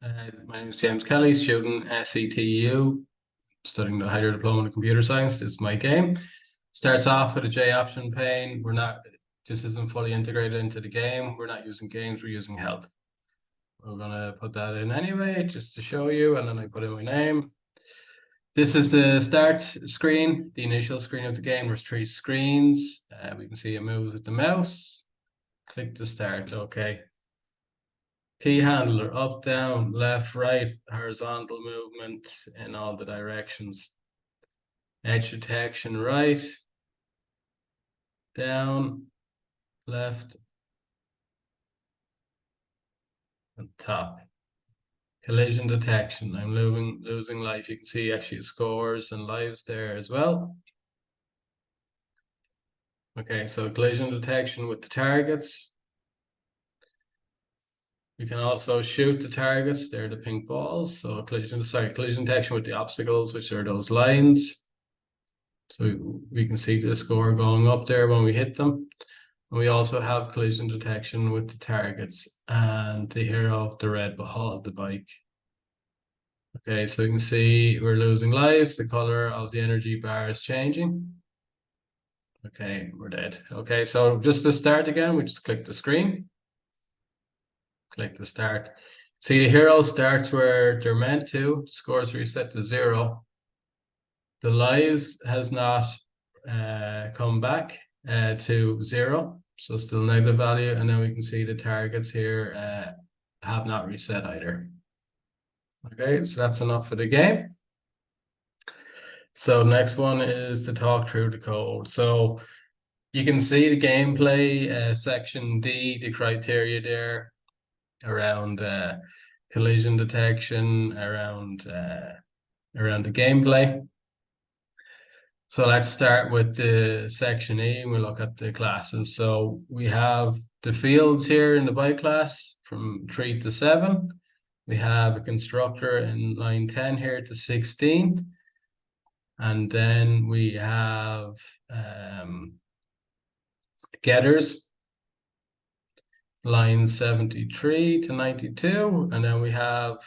My name is James Kelly, student SETU, studying the higher diploma in computer science. This is my game. Starts off with a J option pane. This isn't fully integrated into the game. We're not using games, we're using health. We're gonna put that in anyway, just to show you, and then I put in my name. This is the start screen, the initial screen of the game. There's 3 screens. We can see it moves with the mouse. Click to start, okay. Key handler, up, down, left, right, horizontal movement in all the directions. Edge detection, right, down, left, and top. Collision detection, I'm losing life. You can see actually scores and lives there as well. Okay, so collision detection with the targets. You can also shoot the targets. They're the pink balls. So collision detection with the obstacles, which are those lines. So we can see the score going up there when we hit them. And we also have collision detection with the targets and the hero, the red ball, the bike. Okay, so you can see we're losing lives. The color of the energy bar is changing. Okay, we're dead. Okay, so just to start again, we just click the screen. Click the start. See, the hero starts where they're meant to. The scores reset to 0. The lives has not come back to 0, so still negative value. And then we can see the targets here have not reset either. Okay, so that's enough for the game. So next one is to talk through the code. So you can see the gameplay, section D, the criteria there around collision detection, around the gameplay. So let's start with the section E and we'll look at the classes. So we have the fields here in the bike class from 3 to 7. We have a constructor in line 10 here to 16. And then we have getters, line 73 to 92. And then we have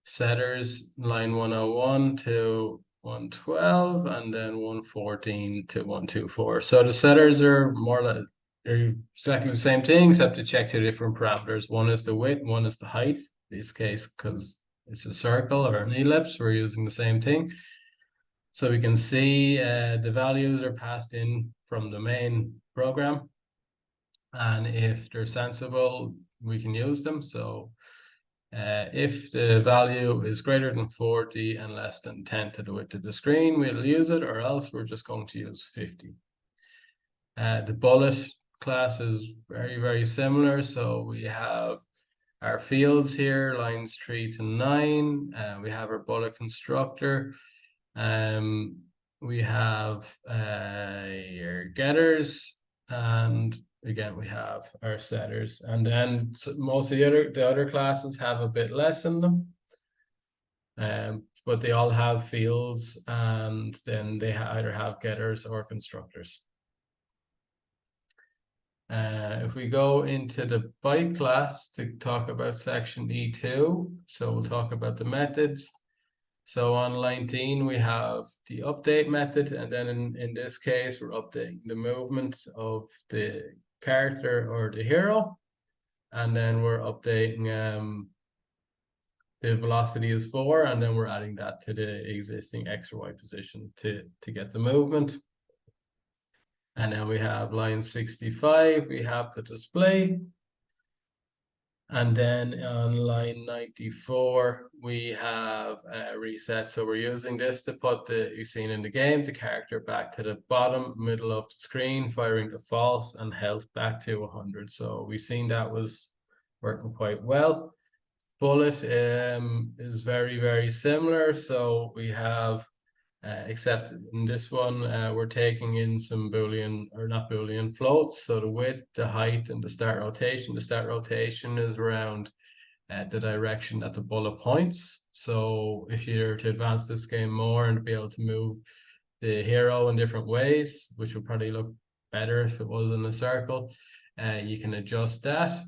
setters, line 101 to 112, and then 114 to 124. So the setters are more like they're exactly the same thing, except to check 2 different parameters. One is the width, one is the height. In this case, because it's a circle or an ellipse, we're using the same thing. So we can see the values are passed in from the main program. And if they're sensible, we can use them. So if the value is greater than 40 and less than 10 to the width of the screen, we'll use it, or else we're just going to use 50. The bullet class is very, very similar. So we have our fields here, lines 3 to 9. We have our bullet constructor. We have your getters, and again we have our setters, and then most of the other classes have a bit less in them, but they all have fields, and then they either have getters or constructors. If we go into the bike class to talk about section E2, so we'll talk about the methods. So on line 19, we have the update method, and then in this case, we're updating the movement of the character or the hero, and then we're updating the velocity is 4, and then we're adding that to the existing X or Y position to get the movement. And then we have line 65, we have the display. And then on line 94, we have a reset. So we're using this to put you've seen in the game, the character back to the bottom middle of the screen, firing to false, and health back to 100. So we've seen that was working quite well. Bullet is very, very similar. So we have, except in this one, we're taking in some Boolean, or not Boolean, floats. So the width, the height, and the start rotation. The start rotation is around the direction that the bullet points. So if you're to advance this game more and be able to move the hero in different ways, which would probably look better if it was in a circle, you can adjust that.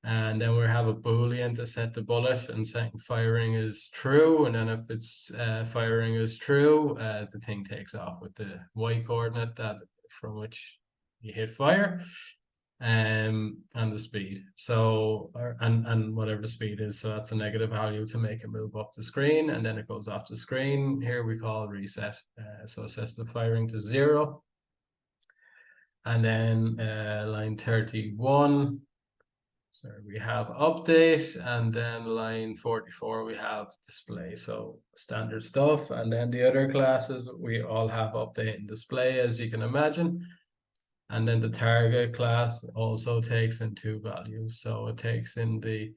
And then we have a Boolean to set the bullet and saying firing is true. And then if it's firing is true, the thing takes off with the Y coordinate that from which you hit fire, and the speed. So, and whatever the speed is. So that's a negative value to make it move up the screen, and then it goes off the screen. Here we call reset. So it sets the firing to 0. And then line 31. So we have update, and then line 44 we have display. So standard stuff. And then the other classes we all have update and display, as you can imagine. And then the target class also takes in 2 values. So it takes in the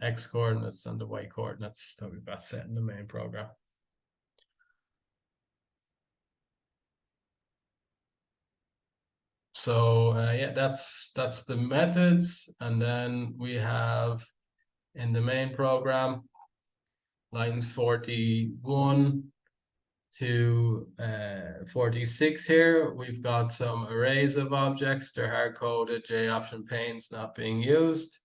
X coordinates and the Y coordinates that we've got set in the main program. So yeah, that's the methods. And then we have in the main program lines 41 to 46 here. We've got some arrays of objects. They're hard-coded, J option panes not being used.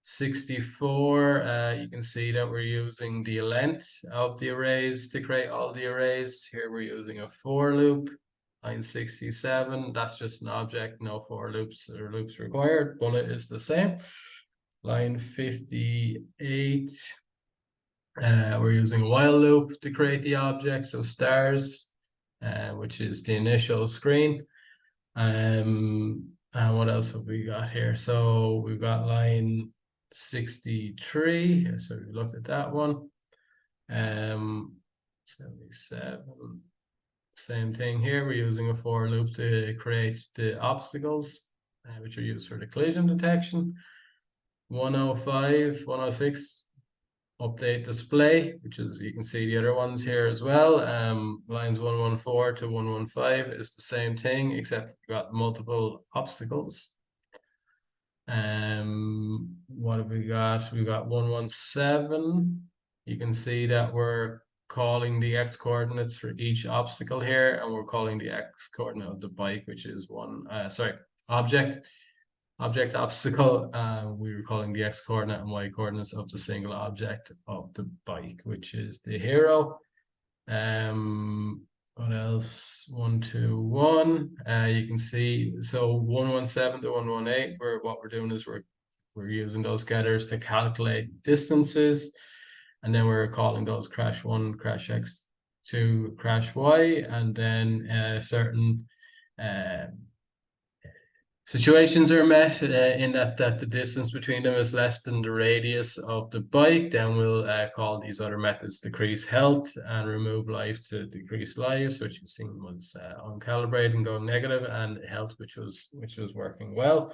64, you can see that we're using the length of the arrays to create all the arrays. Here we're using a for loop. Line 67, that's just an object, no for loops or loops required. Bullet is the same. Line 58, we're using a while loop to create the object, so stars, which is the initial screen. And what else have we got here? So we've got line 63, so we looked at that one. 77, same thing here. We're using a for loop to create the obstacles, which are used for the collision detection. 105, 106, update display, which is, you can see the other ones here as well. Lines 114 to 115 is the same thing, except we've got multiple obstacles. What have we got? We've got 117. You can see that we're calling the X coordinates for each obstacle here, and we're calling the X coordinate of the bike, which is object obstacle. We were calling the X coordinate and Y coordinates of the single object of the bike, which is the hero. What else? 121. You can see, so 117 to 118, what we're doing is we're using those getters to calculate distances, and then we're calling those crash 1, crash X, 2, crash Y, and then certain situations are met in that the distance between them is less than the radius of the bike. Then we'll call these other methods decrease health and remove life to decrease lives, which you've seen was uncalibrated and going negative, and health, which was working well.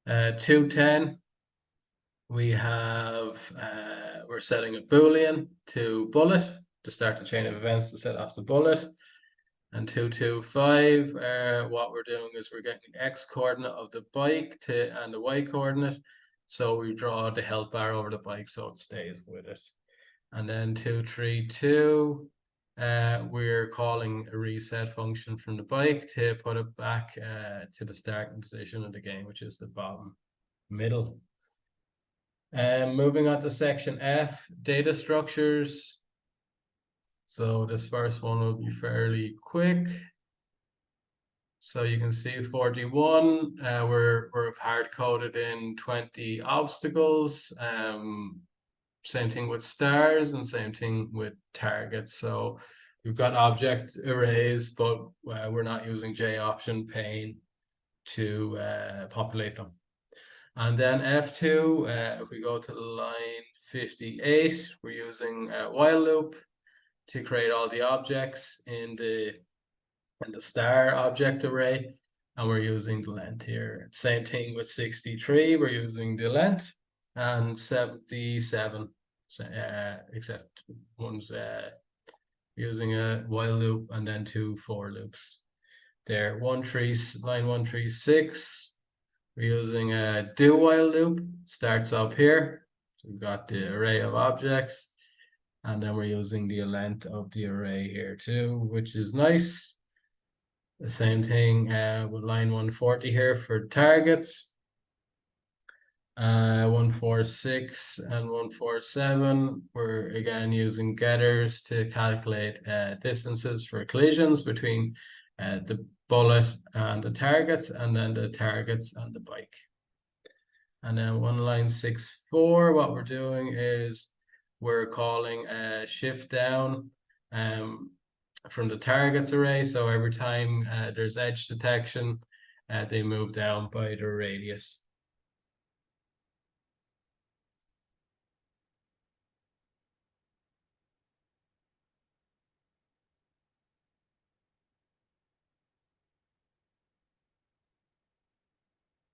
210, we have we're setting a Boolean to bullet to start the chain of events to set off the bullet. And 225, what we're doing is we're getting the X coordinate of the bike and the Y coordinate. So we draw the health bar over the bike so it stays with it. And then 232, we're calling a reset function from the bike to put it back to the starting position of the game, which is the bottom middle. Moving on to section F, data structures. So this first one will be fairly quick. So you can see 41, we're hard coded in 20 obstacles. Same thing with stars and same thing with targets. So we've got object arrays, but we're not using J option pane to populate them. And then F2, if we go to line 58, we're using a while loop to create all the objects in the star object array, and we're using the length here. Same thing with 63, we're using the length, and 77, except one's using a while loop and then 2 for loops. There, line 136, we're using a do while loop, starts up here. So we've got the array of objects, and then we're using the length of the array here too, which is nice. The same thing with line 140 here for targets. 146 and 147, we're again using getters to calculate distances for collisions between the bullet and the targets, and then the targets and the bike. And then 1line64, what we're doing is we're calling a shift down from the targets array. So every time there's edge detection, they move down by their radius.